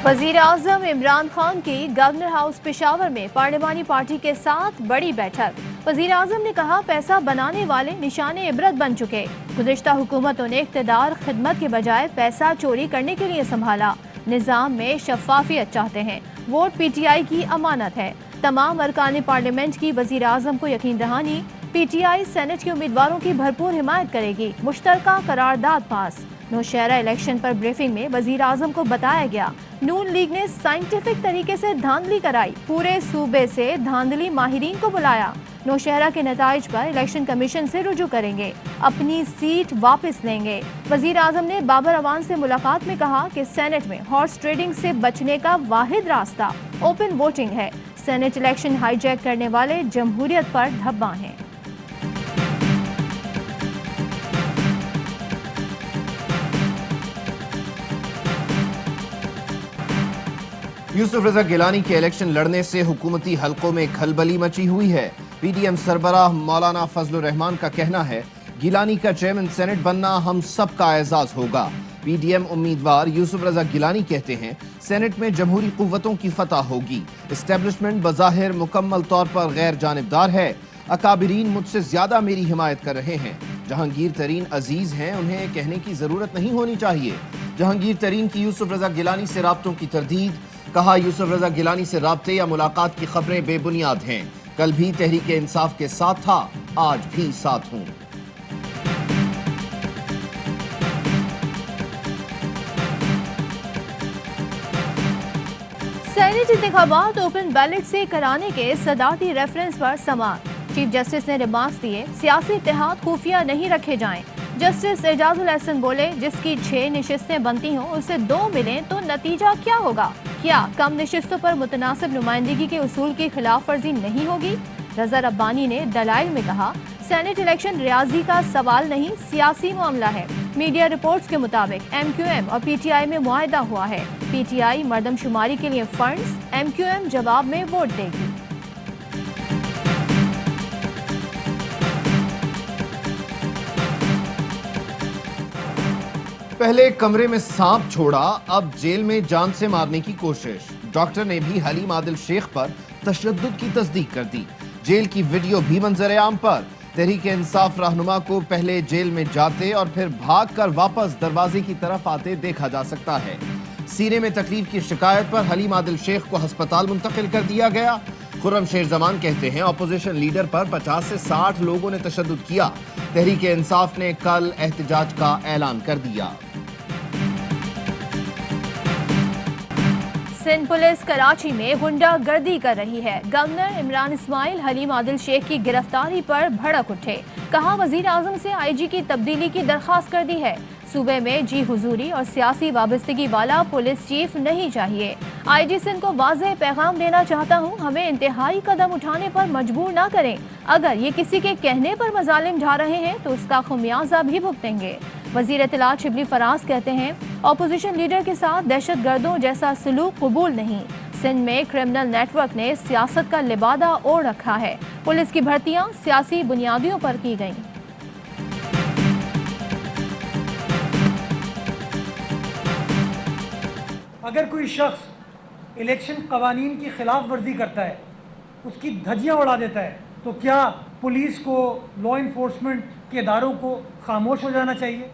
वजीर आजम इमरान खान की governor house Peshawar में पार्लिमानी पार्टी के साथ बड़ी बैठक। वजीर आजम ने कहा, पैसा बनाने वाले निशाने इबरत बन चुके। गुज़िश्ता हुकूमतों ने इक़्तिदार खिदमत के बजाय पैसा चोरी करने के लिए संभाला। निज़ाम में शफाफियत चाहते हैं। वोट PTI की अमानत है। तमाम अरकान पार्लियामेंट की वजीर आजम को यकीन दहानी। PTI सेनेट के उम्मीदवारों की भरपूर हिमायत करेगी। मुश्तरका करारदाद पास। नौशहरा इलेक्शन पर ब्रीफिंग में वजीर आजम को बताया गया, नून लीग ने साइंटिफिक तरीके से धांधली कराई। पूरे सूबे से धांधली माहिरीन को बुलाया। नौशहरा के नताइज पर इलेक्शन कमीशन से रुजू करेंगे। अपनी सीट वापस लेंगे। वजीर आजम ने बाबर अवान से मुलाकात में कहा कि सेनेट में हॉर्स ट्रेडिंग से बचने का वाहिद रास्ता ओपन वोटिंग है। सेनेट इलेक्शन हाईजैक करने वाले जमहूरियत पर धब्बा हैं। यूसुफ रजा गिलानी के इलेक्शन लड़ने से हुकूमती हलकों में खलबली मची हुई है। PDM सरबराह मौलाना फजलुर रहमान का कहना है, गिलानी का चेयरमैन सेनेट बनना हम सब का एजाज होगा। PDM उम्मीदवार यूसुफ रजा गिलानी कहते हैं, सेनेट में जमहूरी कुव्वतों की फतह होगी। एस्टेब्लिशमेंट बज़ाहिर मुकम्मल तौर पर गैर जानिबदार है। अकाबिरीन मुझसे ज्यादा मेरी हिमायत कर रहे हैं। जहांगीर तरीन अजीज हैं, उन्हें कहने की जरूरत नहीं होनी चाहिए। जहांगीर तरीन की यूसुफ रजा गिलानी से राब्तों की तरदीद। कहा, यूसुफ रजा गिलानी से राब्ते या मुलाकात की खबरें बेबुनियाद हैं। कल भी तहरीक इंसाफ के साथ था, आज भी साथ हूं। सेनेट इंतखाबात ओपन बैलेट से कराने के सदारती रेफरेंस पर समाअत। चीफ जस्टिस ने रिमार्क्स दिए, सियासी इत्तेहाद खुफिया नहीं रखे जाएं। जस्टिस एजाजुल एहसन बोले, जिसकी 6 नशिस्तें बनती हों उसे 2 मिलें तो नतीजा क्या होगा? क्या कम नशिस्तों पर मुतनासिब नुमाइंदगी के उसूल की खिलाफ वर्जी नहीं होगी? रजा रब्बानी ने दलाइल में कहा, सेनेट इलेक्शन रियाजी का सवाल नहीं, सियासी मामला है। मीडिया रिपोर्ट्स के मुताबिक MQM और PTI में मुआहदा हुआ है। PTI मर्दमशुमारी के लिए फंड्स, MQM जवाब में वोट देगी। पहले कमरे में सांप छोड़ा, अब जेल में जान से मारने की कोशिश। डॉक्टर ने भी हलीम आदिल शेख पर तशद्दुद की तस्दीक कर दी। जेल की वीडियो भी मंजर आम पर। तहरीक इंसाफ रहनुमा को पहले जेल में जाते और फिर भागकर वापस दरवाजे की तरफ आते देखा जा सकता है। सीने में तकलीफ की शिकायत पर हलीम आदिल शेख को अस्पताल मुंतकिल कर दिया गया। खुर्रम शेर जमान कहते हैं, अपोजिशन लीडर पर 50 से 60 लोगों ने तशद्दुद किया। तहरीक इंसाफ ने कल एहतजाज का ऐलान कर दिया। सिंध पुलिस कराची में गुंडागर्दी कर रही है। गवर्नर इमरान इस्माइल हलीम आदिल शेख की गिरफ्तारी पर भड़क उठे। कहा, वजीर आजम से IG की तब्दीली की दरख्वास्त कर दी है। सूबे में जी हुजूरी और सियासी वाबस्तगी वाला पुलिस चीफ नहीं चाहिए। IG सिंध को वाज़ेह पैगाम देना चाहता हूँ, हमें इंतहाई कदम उठाने पर मजबूर ना करें। अगर ये किसी के कहने पर मजालिम ढा रहे हैं तो उसका खुमियाजा भी भुगतेंगे। वजीर इत्तलात शिबली फराज कहते हैं, अपोजिशन लीडर के साथ दहशत गर्दों जैसा सलूक कबूल नहीं। सिंध में क्रिमिनल नेटवर्क ने सियासत का लिबादा ओढ़ रखा है। पुलिस की भर्तियां सियासी बुनियादियों पर की गईं। अगर कोई शख्स इलेक्शन कवानीन की खिलाफ वर्जी करता है, उसकी धज्जियां उड़ा देता है, तो क्या पुलिस को, लॉ इन्फोर्समेंट के इदारों को खामोश हो जाना चाहिए?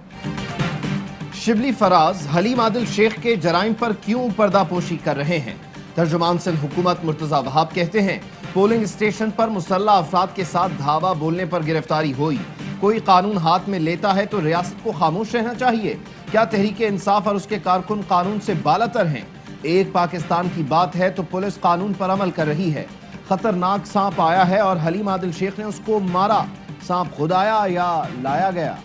शिबली फराज हलीम आदिल शेख के जराइम पर क्यों पर्दापोशी कर रहे हैं? तर्जुमान सिंध हुकूमत मुर्तजा वहाब कहते हैं, पोलिंग स्टेशन पर मुसल्ला अफराद के साथ धावा बोलने पर गिरफ्तारी हुई। कोई कानून हाथ में लेता है तो रियासत को खामोश रहना चाहिए। क्या तहरीक इंसाफ और उसके कारकुन कानून से बालातर हैं? एक पाकिस्तान की बात है तो पुलिस कानून पर अमल कर रही है। खतरनाक सांप आया है और हलीम आदिल शेख ने उसको मारा। सांप खुद आया या लाया गया?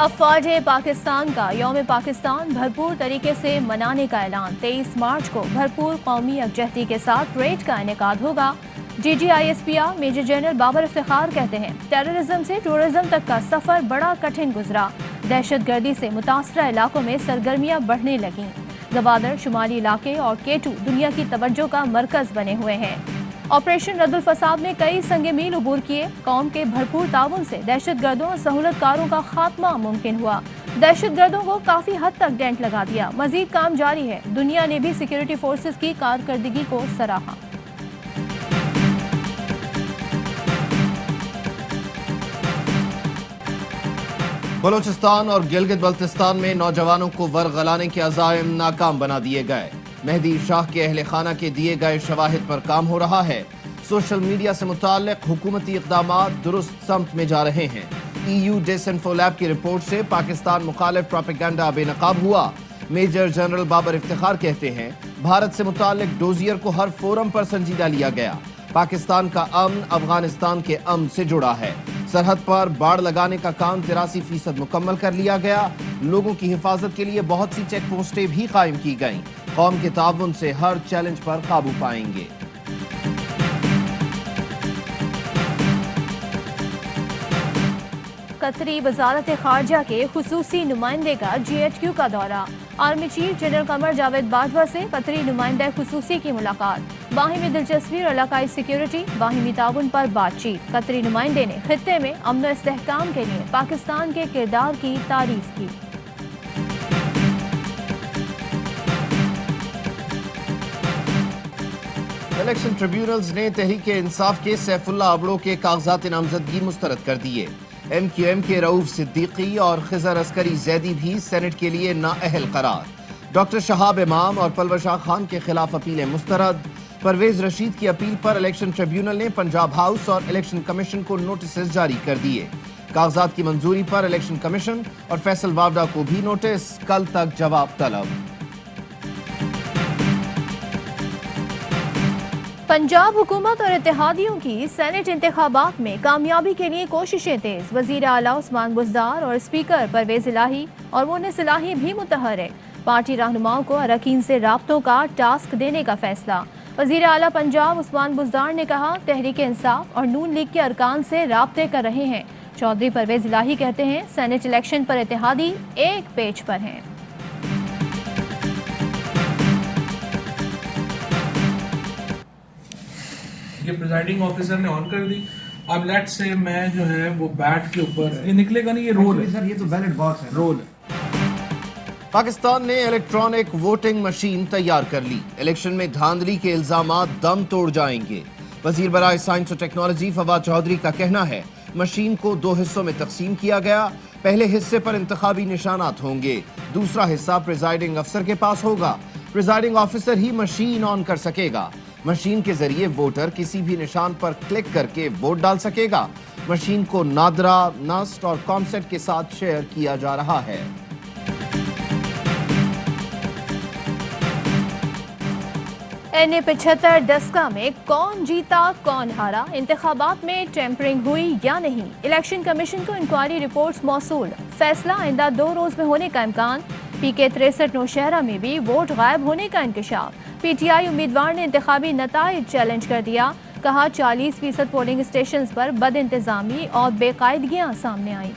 अफवाज पाकिस्तान का यौम पाकिस्तान भरपूर तरीके से मनाने का ऐलान। 23 मार्च को भरपूर कौमी यकजहती के साथ परेड का इनेकाद होगा। DGISPR major general Babar Iftikhar कहते हैं, टेररिज्म से टूरिज्म तक का सफर बड़ा कठिन गुजरा। दहशत गर्दी से मुतासरा इलाकों में सरगर्मियां बढ़ने लगीं। गवादर, शुमाली इलाके और K2 दुनिया की तवज्जो का मरकज बने हुए हैं। ऑपरेशन रद्दुल फसाद में कई संगे मील अबूर किए। कौम के भरपूर ताउन से दहशत गर्दों और सहूलतकारों का खात्मा मुमकिन हुआ। दहशत गर्दों को काफी हद तक डेंट लगा दिया। मजीद काम जारी है। दुनिया ने भी सिक्योरिटी फोर्सेस की कारकर्दगी को सराहा। बलोचिस्तान और गिलगित बल्तिस्तान में नौजवानों को वर्गलाने के अज़ाइम नाकाम बना दिए गए। मेहदी शाह के अहले खाना के दिए गए शवाहिद पर काम हो रहा है। सोशल मीडिया से मुताल्लिक हुकूमती इक़दामात दुरुस्त समत में जा रहे हैं। EU डिसइंफोलैब की रिपोर्ट से पाकिस्तान मुखालिफ प्रोपेगेंडा बेनकाब हुआ। मेजर जनरल बाबर इफ्तिखार कहते हैं, भारत से मुताल्लिक डोजियर को हर फोरम पर संजीदा लिया गया। पाकिस्तान का अमन अफगानिस्तान के अमन से जुड़ा है। सरहद पर बाड़ लगाने का काम 83% मुकम्मल कर लिया गया। लोगों की हिफाजत के लिए बहुत सी चेक पोस्टें भी कायम की गईं। कौम के ताउन से हर चैलेंज पर काबू पाएंगे। कतरी वजारत खारजा के खुसूसी नुमाइंदे का GHQ का दौरा। Army chief general Qamar Javed Bajwa से कतरी नुमाइंदा खुसूसी की मुलाकात। बाहिमी दिलचस्पी और इलाकाई सिक्योरिटी, बाहिमी ताउन पर बातचीत। कतरी नुमाइंदे ने खित्ते में अमन और इस्तेहकाम के लिए पाकिस्तान के किरदार की तारीफ की। इलेक्शन ट्रिब्यूनल्स ने तहरीक इंसाफ के सैफुल्लाह अबड़ो के कागजात नामजदगी मुस्तरद कर दिए। MQM के रऊफ सिद्दीकी और खिजर अस्करी जैदी भी सेनेट के लिए नाअहल करार। डॉक्टर शहाब इमाम और पलवर शाह खान के खिलाफ अपीलें मुस्तरद। परवेज रशीद की अपील पर इलेक्शन ट्रिब्यूनल ने पंजाब हाउस और इलेक्शन कमीशन को नोटिस जारी कर दिए। कागजात की मंजूरी पर इलेक्शन कमीशन और फैसल वावडा को भी नोटिस, कल तक जवाब तलब। पंजाब हुकूमत और इत्तेहादियों की सेनेट इंतखाबात में कामयाबी के लिए कोशिशें तेज। वजीर आला उस्मान बुज़दार और स्पीकर परवेज इलाही और मुन्निस इलाही भी मुतहर्रिक। पार्टी रहनुमाओं को अरकान से राब्तों का टास्क देने का फैसला। वजीर आला पंजाब उस्मान बुज़दार ने कहा, तहरीक इंसाफ और नून लीग के अरकान से राब्ते कर रहे हैं। चौधरी परवेज इलाही कहते हैं, सेनेट इलेक्शन पर इत्तेहादी एक पेज पर हैं। ये प्रिजाइडिंग ऑफिसर ने ऑन कर दी। अब लेट्स से मैं जो है वो बैट के ऊपर, ये निकलेगा नहीं, ये रोल है सर, ये तो बैलेट बॉक्स है, रोल है। पाकिस्तान ने इलेक्ट्रॉनिक वोटिंग मशीन तैयार कर ली। इलेक्शन में धांधली के इल्जामात दम तोड़ जाएंगे। वजीर बराए साइंस और टेक्नोलॉजी फवाद चौधरी का कहना है, मशीन को 2 हिस्सों में तकसीम किया गया। पहले हिस्से पर इंतखाबी निशानात होंगे, दूसरा हिस्सा प्रिजाइडिंग अफसर के पास होगा। Presiding officer he machine on कर सकेगा। मशीन के जरिए वोटर किसी भी निशान पर क्लिक करके वोट डाल सकेगा। मशीन को नादरा, नस्ट और कॉमसेट के साथ शेयर किया जा रहा है। NA 75 डस्का में कौन जीता कौन हारा, इंतखाबात में टेम्परिंग हुई या नहीं, इलेक्शन कमीशन को इंक्वायरी रिपोर्ट्स मौसूल। फैसला आइंदा 2 रोज में होने का इम्कान। PK 63 नौशहरा में भी वोट गायब होने का इंकशाफ। PTI उम्मीदवार ने इंतखाबी नताइज चैलेंज कर दिया। कहा 40% पोलिंग स्टेशन पर बद इंतजामी और बेकायदगियां सामने आई।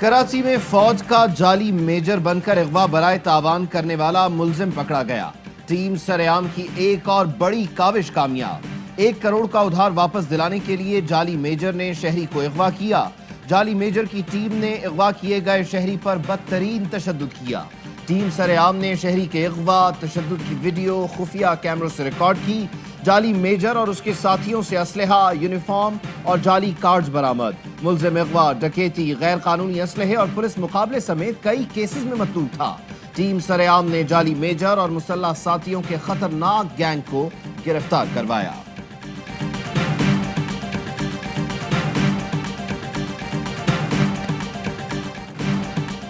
कराची में फौज का जाली मेजर बनकर अगवा बराए तावान करने वाला मुलजिम पकड़ा गया। टीम सरेआम की एक और बड़ी काविश कामयाब। 1 करोड़ का उधार वापस दिलाने के लिए जाली मेजर ने शहरी को अगवा किया। जाली मेजर की टीम ने अगवा किए गए शहरी पर बदतरीन तशद्दुद किया। टीम सरेआम ने शहरी के अगवा तशद्दुद की वीडियो खुफिया कैमरों से रिकॉर्ड की। जाली मेजर और उसके साथियों से असलहा, यूनिफॉर्म और जाली कार्ड्स बरामद। मुलजिम अगवा, डकैती, गैर कानूनी असलहे और पुलिस मुकाबले समेत कई केसेस में मतूल था। टीम सरेआम ने जाली मेजर और मुसल्लह साथियों के खतरनाक गैंग को गिरफ्तार करवाया।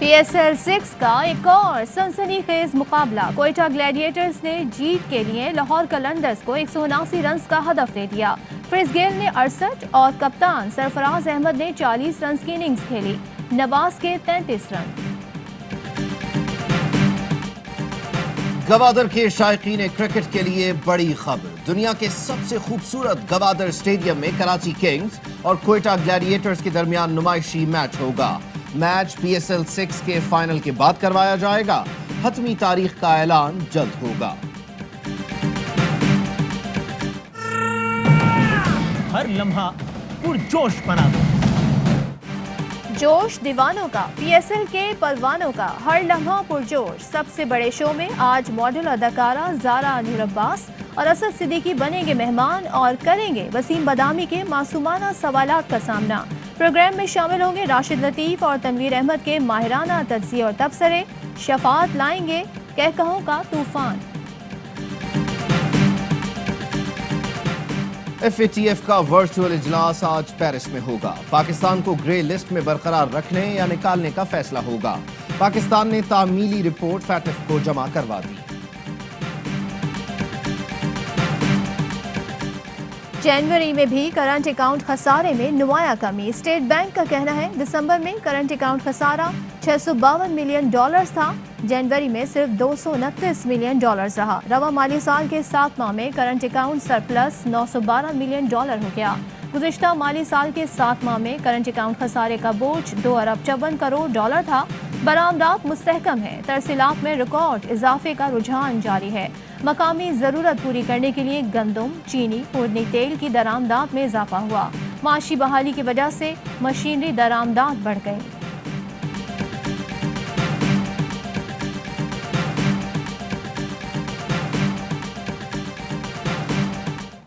PSL 6 का एक और सनसनीखेज मुकाबला। कोयटा ग्लैडिएटर्स ने जीत के लिए लाहौर कलंदर्स को 179 रन का हदफ दे दिया। फ्रिज गेल ने 68 और कप्तान सरफराज अहमद ने 40 रन की इनिंग्स खेली। नवाज के 33 रन। गवादर के शायकीन क्रिकेट के लिए बड़ी खबर। दुनिया के सबसे खूबसूरत गवादर स्टेडियम में कराची किंग्स और कोयटा ग्लैडिएटर्स के दरमियान नुमाइशी मैच होगा। मैच PSL 6 के फाइनल के बाद करवाया जाएगा। हतमी तारीख का ऐलान जल्द होगा। हर लम्हा पुरजोश बना दो। जोश दीवानों का, PSL के पलवानों का हर लम्हा पुरजोश। सबसे बड़े शो में आज मॉडल अदाकारा ज़ारा नूर अब्बास और असद सिद्दीकी बनेंगे मेहमान और करेंगे वसीम बदामी के मासूमाना सवालात का सामना। प्रोग्राम में शामिल होंगे राशिद लतीफ़ और तनवीर अहमद के माहिराना तज्ज़िये और तबसरे। शफात लाएंगे कहकहों का तूफान। FATF का वर्चुअल इजलास आज पेरिस में होगा। पाकिस्तान को ग्रे लिस्ट में बरकरार रखने या निकालने का फैसला होगा। पाकिस्तान ने तामीली रिपोर्ट FATF को जमा करवा दी। जनवरी में भी करंट अकाउंट खसारे में नुमाया कमी। स्टेट बैंक का कहना है दिसंबर में करंट अकाउंट खसारा $652 मिलियन था। जनवरी में सिर्फ $229 मिलियन रहा। रवा माली साल के 7 माह में करंट अकाउंट सरप्लस $912 मिलियन हो गया। गुज़िश्ता माली साल के 7 माह में करंट अकाउंट खसारे का बोझ $2 अरब 54 करोड़ था। बरामदात मुस्तहकम है। तरसीलात में रिकॉर्ड इजाफे का रुझान जारी है। मकामी ज़रूरत पूरी करने के लिए गंदम, चीनी, उड़नी तेल की दरामदात में इजाफा हुआ। माशी बहाली की वजह से मशीनरी दरामदात बढ़ गई।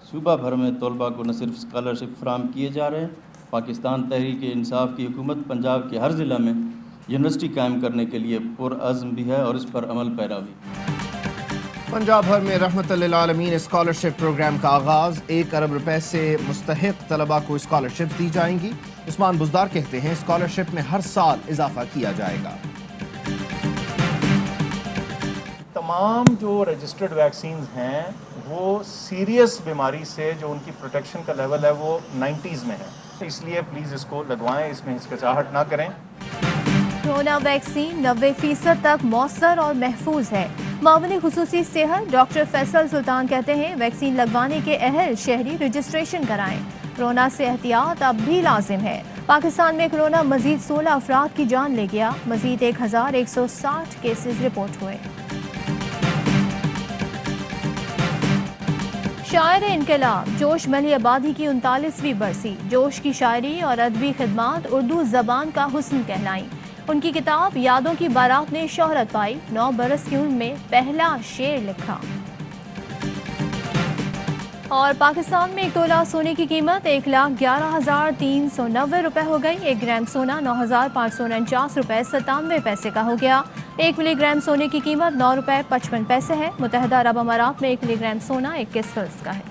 सूबा भर में तलबा को न सिर्फ स्कॉलरशिप फराम किए जा रहे हैं, पाकिस्तान तहरीक इंसाफ की हुकूमत पंजाब के हर ज़िला में यूनिवर्सिटी कायम करने के लिए पुरअज़्म भी है और इस पर अमल पैरा भी। पंजाब भर में रहमतुल्लिल आलमीन स्कॉलरशिप प्रोग्राम का आगाज। 1 अरब रुपए से मुस्तहिक तलबा को स्कॉलरशिप दी जाएंगी। उस्मान बुज़दार कहते हैं स्कॉलरशिप में हर साल इजाफा किया जाएगा। तमाम जो रजिस्टर्ड वैक्सीन हैं वो सीरियस बीमारी से जो उनकी प्रोटेक्शन का लेवल है वो 90s में है, इसलिए प्लीज़ इसको लगवाएं, इसमें हिचकिचाहट ना करें। कोरोना वैक्सीन 90% तक मौसर और महफूज है। मामले खुसूसी सेहत डॉक्टर फैसल सुल्तान कहते हैं वैक्सीन लगवाने के अहल शहरी रजिस्ट्रेशन कराएं। कोरोना से एहतियात अब भी लाजिम है। पाकिस्तान में कोरोना मजीद 16 अफराद की जान ले गया। मजीद 1160 केसेस रिपोर्ट हुए। शायर इनकलाब जोश मली आबादी की 39वीं बरसी। जोश की शायरी और अदबी खिदमात उर्दू ज़बान का हुस्न कहलाई। उनकी किताब यादों की बारात ने शोहरत पाई। 9 बरस की उम्र में पहला शेर लिखा। और पाकिस्तान में 1 तोला सोने की कीमत 1,11,390 रुपए हो गई। 1 ग्राम सोना 9,549 रुपए 97 पैसे का हो गया। 1 मिलीग्राम सोने की कीमत 9 रुपए 55 पैसे है। मुत्तहिदा अरब अमारात में 1 मिलीग्राम सोना 21 फिल्स का है।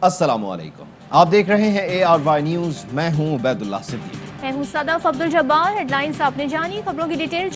अस्सलामुअलैकुम, आप देख रहे हैं ARY न्यूज़। मैं हूं उबैदुल्लाह सिद्दीकी। मैं हूं सदफ अब्दुल जब्बार। हेडलाइंस आपने जानी, खबरों की डिटेल